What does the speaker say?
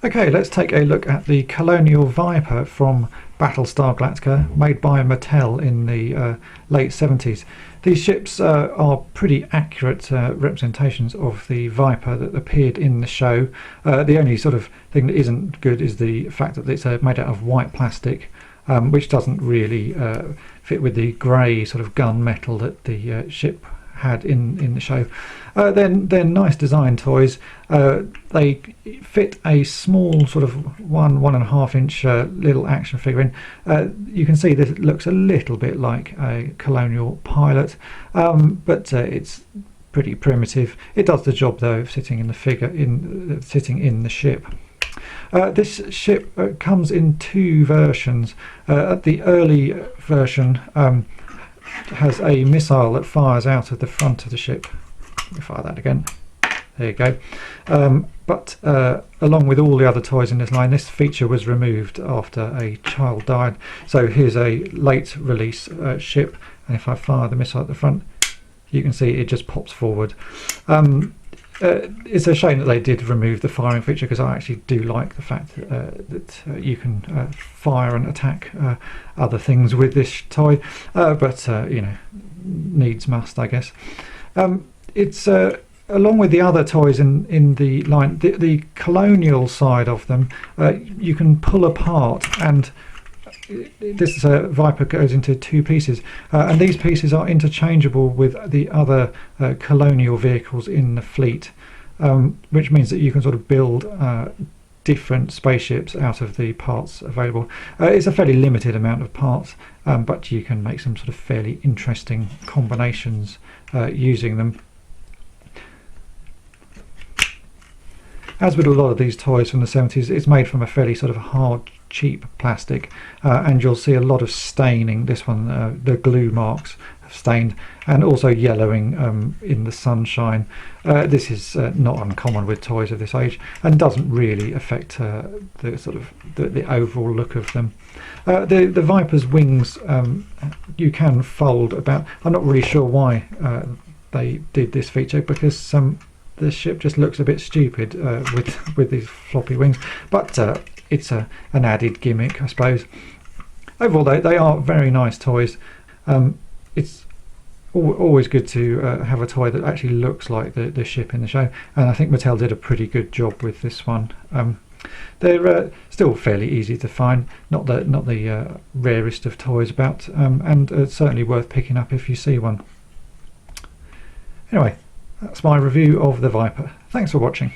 Okay, let's take a look at the Colonial Viper from Battlestar Galactica, made by Mattel in the late 70s. These ships are pretty accurate representations of the Viper that appeared in the show. The only sort of thing that isn't good is the fact that it's made out of white plastic, which doesn't really fit with the grey sort of gunmetal that the ship had in the show. They're nice design toys. They fit a small sort of 1.5 inch little action figure in. You can see this looks a little bit like a Colonial pilot, but it's pretty primitive. It does the job though of sitting in the figure, sitting in the ship. This ship comes in two versions. The early version has a missile that fires out of the front of the ship. Let me fire that again. There you go. But along with all the other toys in this line, this feature was removed after a child died. So here's a late release ship, and if I fire the missile at the front, you can see it just pops forward. It's a shame that they did remove the firing feature, because I actually do like the fact that you can fire and attack other things with this toy, but you know, needs must, I guess. It's along with the other toys in the line, the Colonial side of them, you can pull apart, and this Viper goes into two pieces, and these pieces are interchangeable with the other Colonial vehicles in the fleet, which means that you can sort of build different spaceships out of the parts available. It's a fairly limited amount of parts, but you can make some sort of fairly interesting combinations using them. As with a lot of these toys from the 70s, it's made from a fairly sort of hard, cheap plastic, and you'll see a lot of staining. This one, the glue marks have stained, and also yellowing in the sunshine. This is not uncommon with toys of this age, and doesn't really affect the sort of the overall look of them. The Viper's wings you can fold about. I'm not really sure why they did this feature, because the ship just looks a bit stupid with these floppy wings, but it's an added gimmick, I suppose. Overall, they are very nice toys. It's always good to have a toy that actually looks like the ship in the show, and I think Mattel did a pretty good job with this one. They're still fairly easy to find, not the rarest of toys about, and certainly worth picking up if you see one. Anyway, that's my review of the Viper. Thanks for watching.